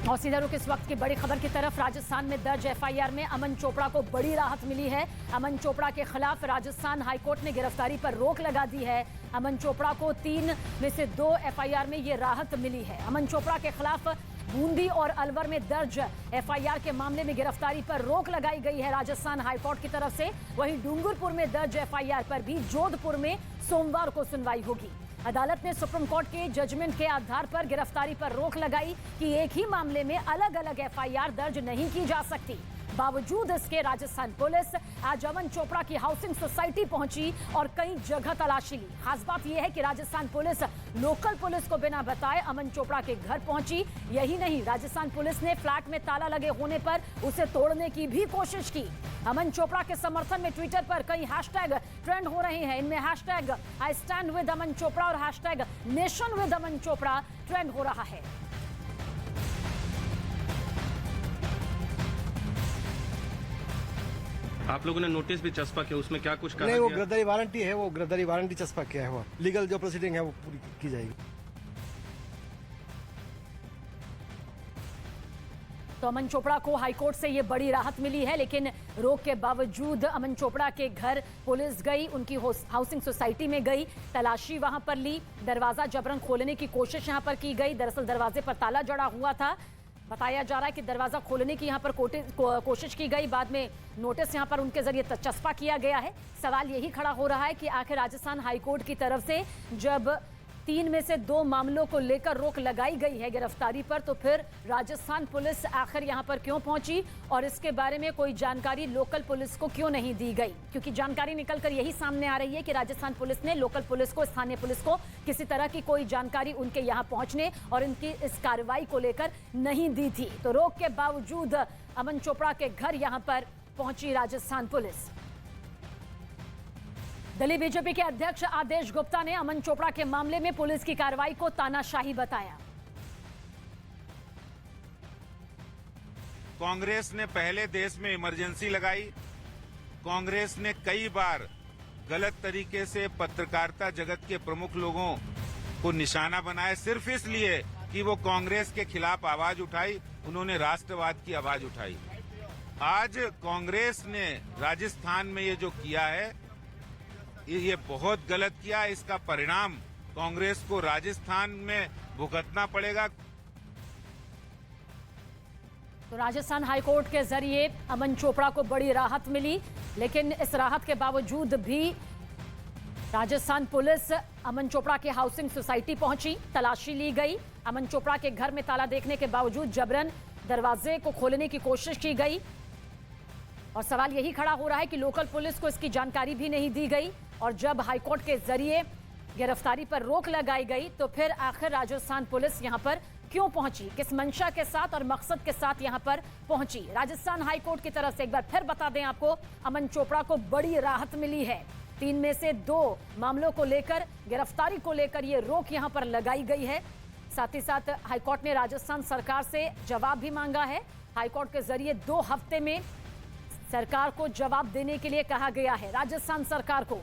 और सीधा रुख इस वक्त की बड़ी खबर की तरफ। राजस्थान में दर्ज एफआईआर में अमन चोपड़ा को बड़ी राहत मिली है। अमन चोपड़ा के खिलाफ राजस्थान हाईकोर्ट ने गिरफ्तारी पर रोक लगा दी है। अमन चोपड़ा को 3 में से 2 एफआईआर में ये राहत मिली है। अमन चोपड़ा के खिलाफ बूंदी और अलवर में दर्ज एफआईआर के मामले में गिरफ्तारी पर रोक लगाई गई है राजस्थान हाईकोर्ट की तरफ से। वहीं डूंगरपुर में दर्ज एफआईआर पर भी जोधपुर में सोमवार को सुनवाई होगी। अदालत ने सुप्रीम कोर्ट के जजमेंट के आधार पर गिरफ्तारी पर रोक लगाई कि एक ही मामले में अलग अलग एफआईआर दर्ज नहीं की जा सकती। बावजूद इसके राजस्थान पुलिस आज अमन चोपड़ा की हाउसिंग सोसाइटी पहुंची और कई जगह तलाशी ली। खास बात यह है कि राजस्थान पुलिस लोकल पुलिस को बिना बताए अमन चोपड़ा के घर पहुंची। यही नहीं, राजस्थान पुलिस ने फ्लैट में ताला लगे होने पर उसे तोड़ने की भी कोशिश की। अमन चोपड़ा के समर्थन में ट्विटर पर कई हैशटैग ट्रेंड हो रहे हैं। इनमें hashtag I stand with Aman Chopra और hashtag nation with Aman Chopra trend हो रहा है। आप लोगों ने नोटिस भी चस्पा किया, उसमें क्या कुछ कहा? नहीं, वो गिरफ्तारी वारंटी है, वो गिरफ्तारी वारंटी चस्पा किया है। वो लीगल जो प्रोसीडिंग है वो पूरी की जाएगी। तो अमन चोपड़ा को हाईकोर्ट से ये बड़ी राहत मिली है, लेकिन रोक के बावजूद अमन चोपड़ा के घर पुलिस गई, उनकी हाउसिंग सोसाइटी में गई, तलाशी वहां पर ली, दरवाजा जबरन खोलने की कोशिश यहां पर की गई। दरअसल दरवाजे पर ताला जड़ा हुआ था। बताया जा रहा है कि दरवाजा खोलने की यहां पर कोशिश की गई, बाद में नोटिस यहां पर उनके जरिए चस्पा किया गया है। सवाल यही खड़ा हो रहा है कि आखिर राजस्थान हाईकोर्ट की तरफ से जब 3 में से 2 मामलों को लेकर रोक लगाई गई है गिरफ्तारी पर, तो फिर राजस्थान पुलिस आखिर यहां पर क्यों पहुंची और इसके बारे में कोई जानकारी लोकल पुलिस को क्यों नहीं दी गई? क्योंकि जानकारी निकलकर यही सामने आ रही है कि राजस्थान पुलिस ने लोकल पुलिस को, स्थानीय पुलिस को किसी तरह की कोई जानकारी उनके यहां पहुंचने और इनकी इस कार्रवाई को लेकर नहीं दी थी। तो रोक के बावजूद अमन चोपड़ा के घर यहां पर पहुंची राजस्थान पुलिस। दिल्ली बीजेपी के अध्यक्ष आदेश गुप्ता ने अमन चोपड़ा के मामले में पुलिस की कार्रवाई को तानाशाही बताया। कांग्रेस ने पहले देश में इमरजेंसी लगाई। कांग्रेस ने कई बार गलत तरीके से पत्रकारिता जगत के प्रमुख लोगों को निशाना बनाया, सिर्फ इसलिए कि वो कांग्रेस के खिलाफ आवाज उठाई, उन्होंने राष्ट्रवाद की आवाज उठाई। आज कांग्रेस ने राजस्थान में ये जो किया है, ये बहुत गलत किया। इसका परिणाम कांग्रेस को राजस्थान में भुगतना पड़ेगा। तो राजस्थान हाईकोर्ट के जरिए अमन चोपड़ा को बड़ी राहत मिली, लेकिन इस राहत के बावजूद भी राजस्थान पुलिस अमन चोपड़ा के हाउसिंग सोसाइटी पहुंची, तलाशी ली गई। अमन चोपड़ा के घर में ताला देखने के बावजूद जबरन दरवाजे को खोलने की कोशिश की गई और सवाल यही खड़ा हो रहा है कि लोकल पुलिस को इसकी जानकारी भी नहीं दी गई। और जब हाईकोर्ट के जरिए गिरफ्तारी पर रोक लगाई गई, तो फिर आखिर राजस्थान पुलिस यहां पर क्यों पहुंची, किस मंशा के साथ और मकसद के साथ यहां पर पहुंची? राजस्थान हाईकोर्ट की तरफ से एक बार फिर बता दें आपको, अमन चोपड़ा को बड़ी राहत मिली है। 3 में से 2 मामलों को लेकर, गिरफ्तारी को लेकर ये रोक यहां पर लगाई गई है। साथ ही साथ हाईकोर्ट ने राजस्थान सरकार से जवाब भी मांगा है। हाईकोर्ट के जरिए 2 हफ्ते में सरकार को जवाब देने के लिए कहा गया है। राजस्थान सरकार को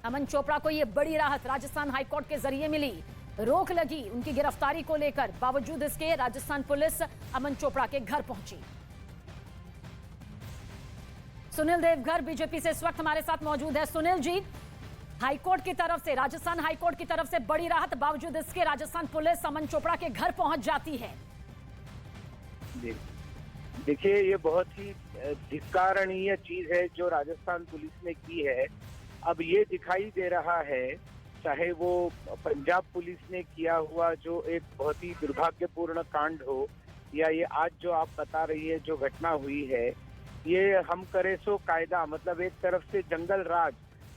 अमन चोपड़ा को यह बड़ी राहत राजस्थान हाईकोर्ट के जरिए मिली। रोक लगी उनकी गिरफ्तारी को लेकर, बावजूद इसके राजस्थान पुलिस अमन चोपड़ा के घर पहुंची। सुनील देवघर बीजेपी से इस वक्त हमारे साथ मौजूद है। सुनील जी, हाईकोर्ट की तरफ से, राजस्थान हाईकोर्ट की तरफ से बड़ी राहत, बावजूद इसके राजस्थान पुलिस अमन चोपड़ा के घर पहुंच जाती है। देखिए, ये बहुत ही धिक्कारणीय चीज है जो राजस्थान पुलिस ने की है। अब ये दिखाई दे रहा है, चाहे वो पंजाब पुलिस ने किया हुआ जो एक बहुत ही दुर्भाग्यपूर्ण कांड हो, या ये आज जो आप बता रही है जो घटना हुई है, ये हम करे सो कायदा, मतलब एक तरफ से जंगल राज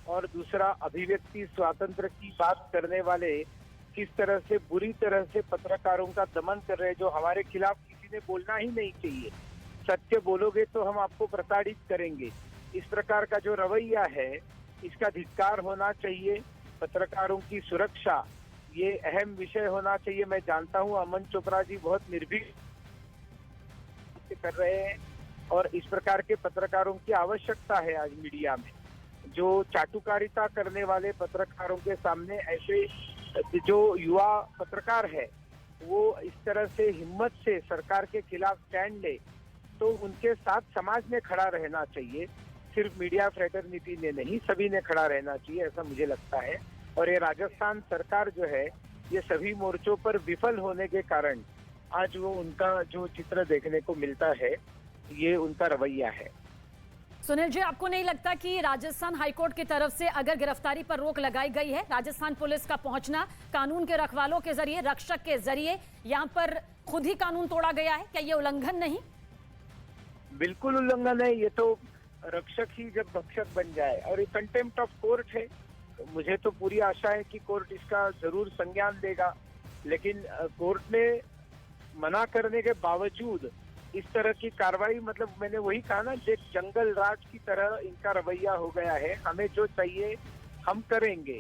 और दूसरा अभिव्यक्ति स्वातंत्र की बात करने वाले किस तरह से बुरी तरह से पत्रकारों का दमन कर रहे हैं, जो हमारे खिलाफ किसी ने बोलना ही नहीं चाहिए। सत्य बोलोगे तो हम आपको प्रताड़ित करेंगे, इस प्रकार का जो रवैया है इसका धिक्कार होना चाहिए। पत्रकारों की सुरक्षा ये अहम विषय होना चाहिए। मैं जानता हूं अमन चोपड़ा जी बहुत निर्भीक कर रहे हैं और इस प्रकार के पत्रकारों की आवश्यकता है आज मीडिया में। जो चाटुकारिता करने वाले पत्रकारों के सामने ऐसे जो युवा पत्रकार है वो इस तरह से हिम्मत से सरकार के खिलाफ स्टैंड ले, तो उनके साथ समाज ने खड़ा रहना चाहिए। सिर्फ मीडिया फ्रेटर्निटी ने नहीं, सभी ने खड़ा रहना चाहिए, ऐसा मुझे लगता है। और ये राजस्थान सरकार जो है, ये सभी मोर्चों पर विफल होने के कारण आज वो उनका जो चित्र देखने को मिलता है, ये उनका रवैया है। सुनील जी, आपको नहीं लगता कि राजस्थान हाईकोर्ट की तरफ से अगर गिरफ्तारी पर रोक लगाई गई है, राजस्थान पुलिस का पहुंचना कानून के रखवालों के जरिए, रक्षक के जरिए, यहाँ पर खुद ही कानून तोड़ा गया है? क्या ये उल्लंघन नहीं? बिल्कुल उल्लंघन है। ये तो रक्षक ही जब भक्षक बन जाए, और ये कंटेम्प्ट ऑफ कोर्ट है। तो मुझे तो पूरी आशा है कि कोर्ट इसका जरूर संज्ञान देगा, लेकिन कोर्ट ने मना करने के बावजूद इस तरह की कार्रवाई, मतलब मैंने वही कहा ना, एक जंगल राज की तरह इनका रवैया हो गया है। हमें जो चाहिए हम करेंगे,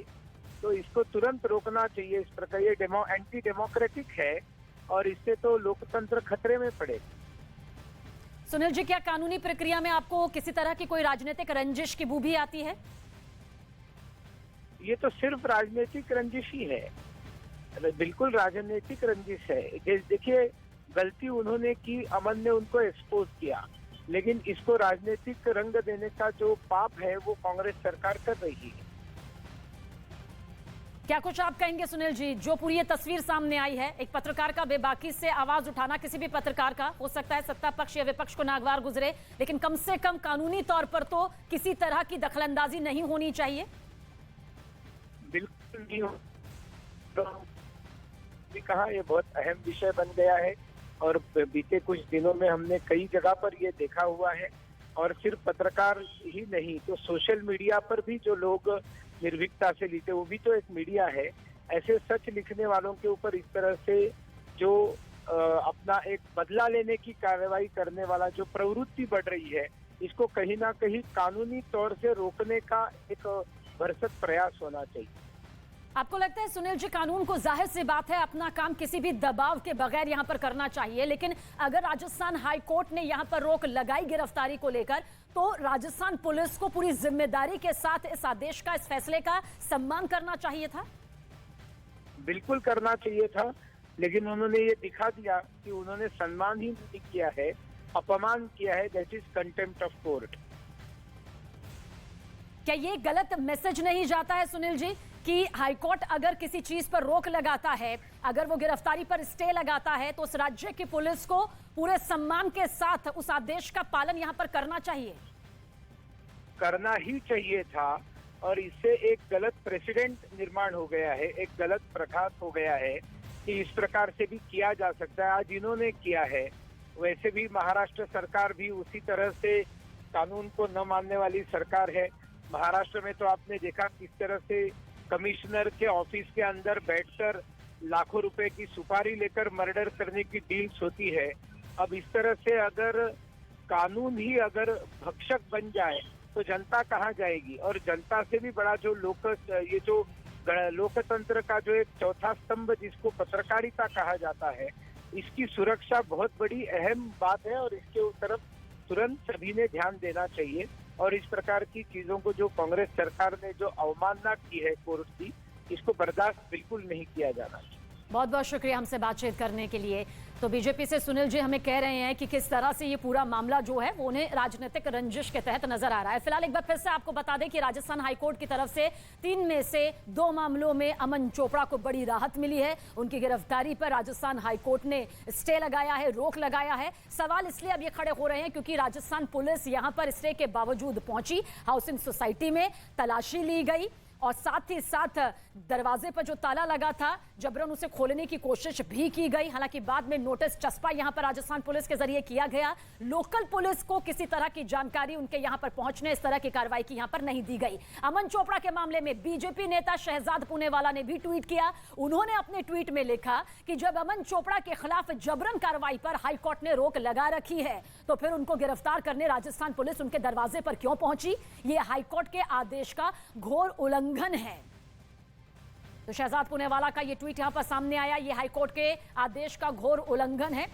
तो इसको तुरंत रोकना चाहिए। इस प्रकार ये एंटी डेमोक्रेटिक है और इससे तो लोकतंत्र खतरे में पड़े। सुनील जी, क्या कानूनी प्रक्रिया में आपको किसी तरह की कोई राजनीतिक रंजिश की बू भी आती है? ये तो सिर्फ राजनीतिक रंजिश ही है, बिल्कुल राजनीतिक रंजिश है। देखिए, गलती उन्होंने की, अमन ने उनको एक्सपोज किया, लेकिन इसको राजनीतिक रंग देने का जो पाप है वो कांग्रेस सरकार कर रही है। क्या कुछ आप कहेंगे सुनील जी, जो पूरी ये तस्वीर सामने आई है, एक पत्रकार का बेबाकी से आवाज उठाना, किसी भी पत्रकार का, हो सकता है सत्ता पक्ष या विपक्ष को नागवार गुजरे, लेकिन कम से कम कानूनी तौर पर तो किसी तरह की दखलंदाजी नहीं होनी चाहिए। बिल्कुल नहीं हो, तो कहा ये बहुत अहम विषय बन गया है, और बीते कुछ दिनों में हमने कई जगह पर ये देखा हुआ है। और सिर्फ पत्रकार ही नहीं, तो सोशल मीडिया पर भी जो लोग निर्भीकता से लिखते, वो भी तो एक मीडिया है। ऐसे सच लिखने वालों के ऊपर इस तरह से जो अपना एक बदला लेने की कार्रवाई करने वाला जो प्रवृत्ति बढ़ रही है, इसको कहीं ना कहीं कानूनी तौर से रोकने का एक भरसक प्रयास होना चाहिए। आपको लगता है सुनील जी, कानून को, जाहिर सी बात है, अपना काम किसी भी दबाव के बगैर यहाँ पर करना चाहिए, लेकिन अगर राजस्थान हाई कोर्ट ने यहाँ पर रोक लगाई गिरफ्तारी को लेकर, तो राजस्थान पुलिस को पूरी जिम्मेदारी के साथ इस आदेश का, इस फैसले का सम्मान करना चाहिए था? बिल्कुल करना चाहिए था, लेकिन उन्होंने ये दिखा दिया कि उन्होंने सम्मान ही नहीं किया है, अपमान किया है। That is contempt of court. क्या ये गलत मैसेज नहीं जाता है सुनील जी कि हाईकोर्ट अगर किसी चीज पर रोक लगाता है, अगर वो गिरफ्तारी पर स्टे लगाता है, तो उस राज्य की पुलिस को पूरे सम्मान के साथ उस आदेश का पालन यहाँ पर करना चाहिए? करना ही चाहिए था, और इससे एक गलत प्रेसिडेंट निर्माण हो गया है, एक गलत प्रघात हो गया है कि इस प्रकार से भी किया जा सकता है। आज इन्होंने किया है, वैसे भी महाराष्ट्र सरकार भी उसी तरह से कानून को न मानने वाली सरकार है। महाराष्ट्र में तो आपने देखा किस तरह से कमिश्नर के ऑफिस के अंदर बैठकर लाखों रुपए की सुपारी लेकर मर्डर करने की डील्स होती है। अब इस तरह से अगर कानून ही अगर भक्षक बन जाए तो जनता कहाँ जाएगी? और जनता से भी बड़ा जो ये जो लोकतंत्र का जो एक चौथा स्तंभ जिसको पत्रकारिता कहा जाता है, इसकी सुरक्षा बहुत बड़ी अहम बात है, और इसके तरफ तुरंत सभी ने ध्यान देना चाहिए। और इस प्रकार की चीजों को जो कांग्रेस सरकार ने जो अवमानना की है कोर्ट की, इसको बर्दाश्त बिल्कुल नहीं किया जाना चाहिए। बहुत बहुत शुक्रिया हमसे बातचीत करने के लिए। तो बीजेपी से सुनील जी हमें कह रहे हैं कि किस तरह से ये पूरा मामला जो है वो उन्हें राजनीतिक रंजिश के तहत नजर आ रहा है। फिलहाल एक बार फिर से आपको बता दें कि राजस्थान हाईकोर्ट की तरफ से 3 में से 2 मामलों में अमन चोपड़ा को बड़ी राहत मिली है। उनकी गिरफ्तारी पर राजस्थान हाईकोर्ट ने स्टे लगाया है, रोक लगाया है। सवाल इसलिए अब ये खड़े हो रहे हैं क्योंकि राजस्थान पुलिस यहां पर स्टे के बावजूद पहुंची, हाउसिंग सोसाइटी में तलाशी ली गई और साथ ही साथ दरवाजे पर जो ताला लगा था जबरन उसे खोलने की कोशिश भी की गई। हालांकि बाद में नोटिस चस्पा यहां पर राजस्थान पुलिस के जरिए किया गया। लोकल पुलिस को किसी तरह की जानकारी उनके यहां पर पहुंचने, इस तरह की कार्रवाई की यहां पर नहीं दी गई। अमन चोपड़ा के मामले में बीजेपी नेता शहजाद पुनेवाला ने भी ट्वीट किया। उन्होंने अपने ट्वीट में लिखा कि जब अमन चोपड़ा के खिलाफ जबरन कार्रवाई पर हाईकोर्ट ने रोक लगा रखी है तो फिर उनको गिरफ्तार करने राजस्थान पुलिस उनके दरवाजे पर क्यों पहुंची? ये हाईकोर्ट के आदेश का घोर उल्लंघन है। तो शहजाद पुनेवाला का ये ट्वीट यहां पर सामने आया। ये हाईकोर्ट के आदेश का घोर उल्लंघन है।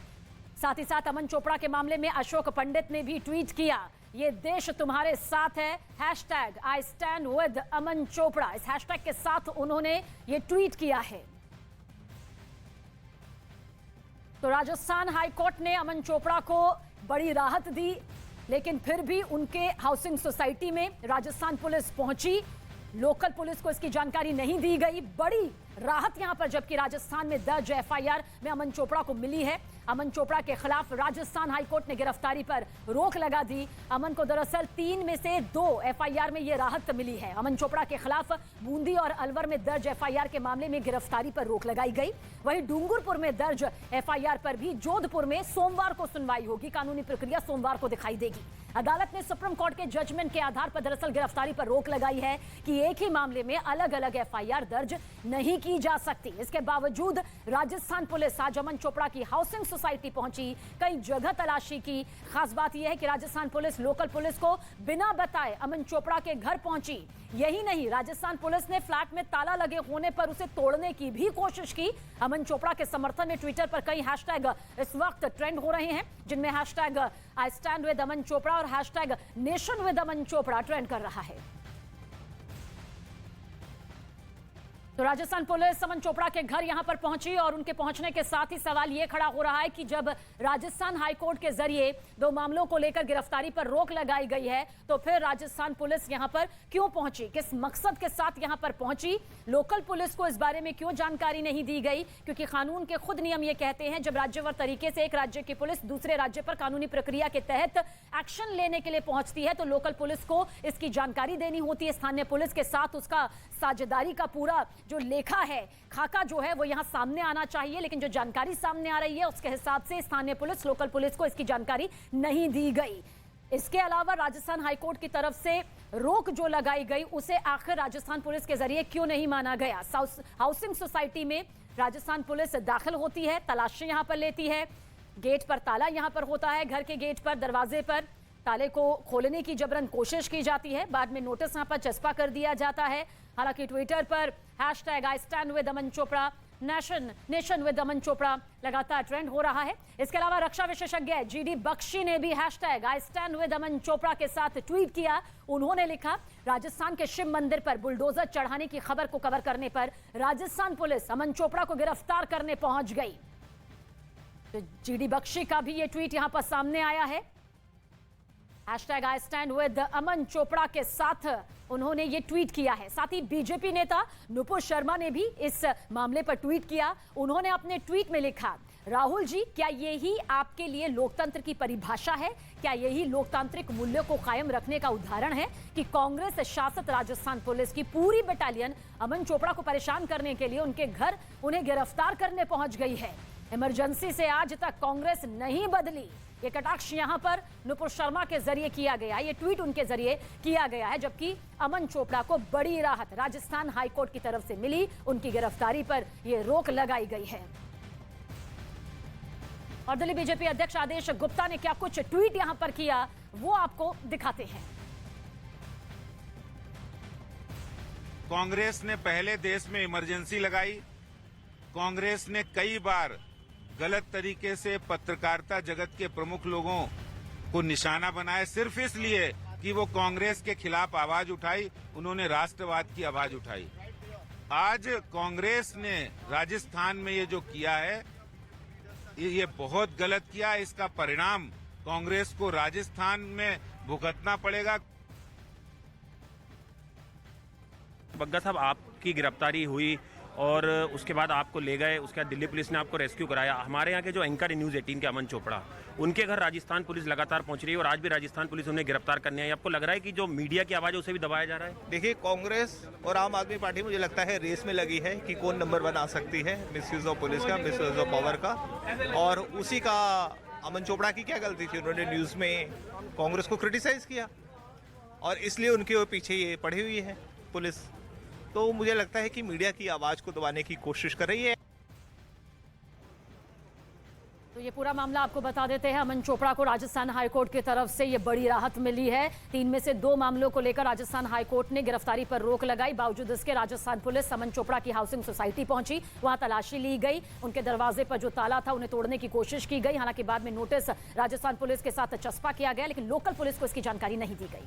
साथ ही साथ अमन चोपड़ा के मामले में अशोक पंडित ने भी ट्वीट किया, ये देश तुम्हारे साथ है, #I stand with अमन चोपड़ा। इस हैशटैग के साथ उन्होंने ये ट्वीट किया है। तो राजस्थान हाईकोर्ट ने अमन चोपड़ा को बड़ी राहत दी, लेकिन फिर भी उनके हाउसिंग सोसाइटी में राजस्थान पुलिस पहुंची। लोकल पुलिस को इसकी जानकारी नहीं दी गई। बड़ी राहत यहां पर जबकि राजस्थान में दर्ज एफआईआर में अमन चोपड़ा को मिली है। अमन चोपड़ा के खिलाफ राजस्थान हाईकोर्ट ने गिरफ्तारी पर रोक लगा दी। अमन को दरअसल 3 में से 2 एफआईआर में यह राहत मिली है। अमन चोपड़ा के खिलाफ बूंदी और अलवर में दर्ज एफआईआर के मामले में गिरफ्तारी पर रोक लगाई गई। वहीं डूंगरपुर में दर्ज एफआईआर पर भी जोधपुर में सोमवार को सुनवाई होगी। कानूनी प्रक्रिया सोमवार को दिखाई देगी। अदालत ने सुप्रीम कोर्ट के जजमेंट के आधार पर दरअसल गिरफ्तारी पर रोक लगाई है कि एक ही मामले में अलग अलग एफआईआर दर्ज नहीं की जा सकती। इसके बावजूद राजस्थान पुलिस आज अमन चोपड़ा की हाउसिंग सोसाइटी पहुंची, कई जगह तलाशी की। खास बात यह है कि राजस्थान पुलिस लोकल पुलिस को बिना बताए अमन चोपड़ा के घर पहुंची। यही नहीं, राजस्थान पुलिस ने फ्लैट में ताला लगे होने पर उसे तोड़ने की भी कोशिश की। अमन चोपड़ा के समर्थन में ट्विटर पर कई हैशटैग इस वक्त ट्रेंड हो रहे हैं, जिनमें hashtag I stand with Aman Chopra और hashtag nation with Aman Chopra trend कर रहा है। तो राजस्थान पुलिस अमन चोपड़ा के घर यहां पर पहुंची और उनके पहुंचने के साथ ही सवाल यह खड़ा हो रहा है कि जब राजस्थान हाईकोर्ट के जरिए 2 मामलों को लेकर गिरफ्तारी पर रोक लगाई गई है तो फिर राजस्थान पुलिस यहां पर क्यों पहुंची, किस मकसद के साथ यहां पर पहुंची। लोकल पुलिस को इस बारे में क्यों जानकारी नहीं दी गई, क्योंकि कानून के खुद नियम ये कहते हैं जब राज्यवार तरीके से एक राज्य की पुलिस दूसरे राज्य पर कानूनी प्रक्रिया के तहत एक्शन लेने के लिए पहुंचती है तो लोकल पुलिस को इसकी जानकारी देनी होती है। स्थानीय पुलिस के साथ उसका साझेदारी का पूरा जो लेखा है, खाका जो है वो यहां सामने आना चाहिए, लेकिन जो जानकारी सामने आ रही है उसके हिसाब से स्थानीय पुलिस लोकल पुलिस को इसकी जानकारी नहीं दी गई। इसके अलावा राजस्थान हाईकोर्ट की तरफ से रोक जो लगाई गई उसे आखिर राजस्थान पुलिस के जरिए क्यों नहीं माना गया। हाउसिंग सोसाइटी में राजस्थान पुलिस दाखिल होती है, तलाशी यहां पर लेती है, गेट पर ताला यहां पर होता है, घर के गेट पर दरवाजे पर ताले को खोलने की जबरन कोशिश की जाती है, बाद में नोटिस यहां पर चस्पा कर दिया जाता है। हालांकि ट्विटर पर hashtag I stand with Aman Chopra, nation with Aman Chopra लगातार ट्रेंड हो रहा है। इसके अलावा रक्षा विशेषज्ञ जीडी बख्शी ने भी hashtag I stand with Aman Chopra के साथ ट्वीट किया। उन्होंने लिखा, राजस्थान के शिव मंदिर पर बुलडोजर चढ़ाने की खबर को कवर करने पर राजस्थान पुलिस अमन चोपड़ा को गिरफ्तार करने पहुंच गई। तो जीडी बख्शी का भी ये ट्वीट यहां पर सामने आया है। Hashtag I stand with Aman Chopra के साथ उन्होंने ये ट्वीट किया है। साथ ही बीजेपी नेता नुपुर शर्मा ने भी इस मामले पर ट्वीट किया। उन्होंने अपने ट्वीट में लिखा, राहुल जी, क्या यही आपके लिए लोकतंत्र की परिभाषा है? क्या यही लोकतांत्रिक मूल्यों को कायम रखने का उदाहरण है कि कांग्रेस शासित राजस्थान पुलिस की पूरी बटालियन अमन चोपड़ा को परेशान करने के लिए उनके घर उन्हें गिरफ्तार करने पहुंच गई है? इमरजेंसी से आज तक कांग्रेस नहीं बदली। ये कटाक्ष यहां पर नुपुर शर्मा के जरिए किया गया, ये ट्वीट उनके जरिए किया गया है, जबकि अमन चोपड़ा को बड़ी राहत राजस्थान हाईकोर्ट की तरफ से मिली। उनकी गिरफ्तारी पर यह रोक लगाई गई है। और दिल्ली बीजेपी अध्यक्ष आदेश गुप्ता ने क्या कुछ ट्वीट यहां पर किया वो आपको दिखाते हैं। कांग्रेस ने पहले देश में इमरजेंसी लगाई। कांग्रेस ने कई बार गलत तरीके से पत्रकारिता जगत के प्रमुख लोगों को निशाना बनाया, सिर्फ इसलिए कि वो कांग्रेस के खिलाफ आवाज उठाई, उन्होंने राष्ट्रवाद की आवाज उठाई। आज कांग्रेस ने राजस्थान में ये जो किया है ये बहुत गलत किया। इसका परिणाम कांग्रेस को राजस्थान में भुगतना पड़ेगा। बग्गा साहब, आपकी गिरफ्तारी हुई और उसके बाद आपको ले गए, उसके बाद दिल्ली पुलिस ने आपको रेस्क्यू कराया। हमारे यहाँ के जो एंकर न्यूज़ 18 के अमन चोपड़ा, उनके घर राजस्थान पुलिस लगातार पहुंच रही है और आज भी राजस्थान पुलिस उन्हें गिरफ्तार करने आई। आपको लग रहा है कि जो मीडिया की आवाज़ है उसे भी दबाया जा रहा है? देखिए, कांग्रेस और आम आदमी पार्टी मुझे लगता है रेस में लगी है कि कौन नंबर 1 आ सकती है मिसयूज ऑफ पुलिस का, मिसयूज ऑफ पावर का। और उसी का अमन चोपड़ा की क्या गलती थी? उन्होंने न्यूज़ में कांग्रेस को क्रिटिसाइज किया और इसलिए उनके पीछे ये पड़ी हुई है पुलिस। तो मुझे लगता है कि मीडिया की आवाज को दबाने की कोशिश कर रही है। तो ये पूरा मामला आपको बता देते हैं। अमन चोपड़ा को राजस्थान हाईकोर्ट की तरफ से ये बड़ी राहत मिली है। 3 में से 2 मामलों को लेकर राजस्थान हाईकोर्ट ने गिरफ्तारी पर रोक लगाई। बावजूद इसके राजस्थान पुलिस अमन चोपड़ा की हाउसिंग सोसाइटी पहुंची, वहां तलाशी ली गई। उनके दरवाजे पर जो ताला था उन्हें तोड़ने की कोशिश की गई। हालांकि बाद में नोटिस राजस्थान पुलिस के साथ चस्पा किया गया, लेकिन लोकल पुलिस को इसकी जानकारी नहीं दी गई।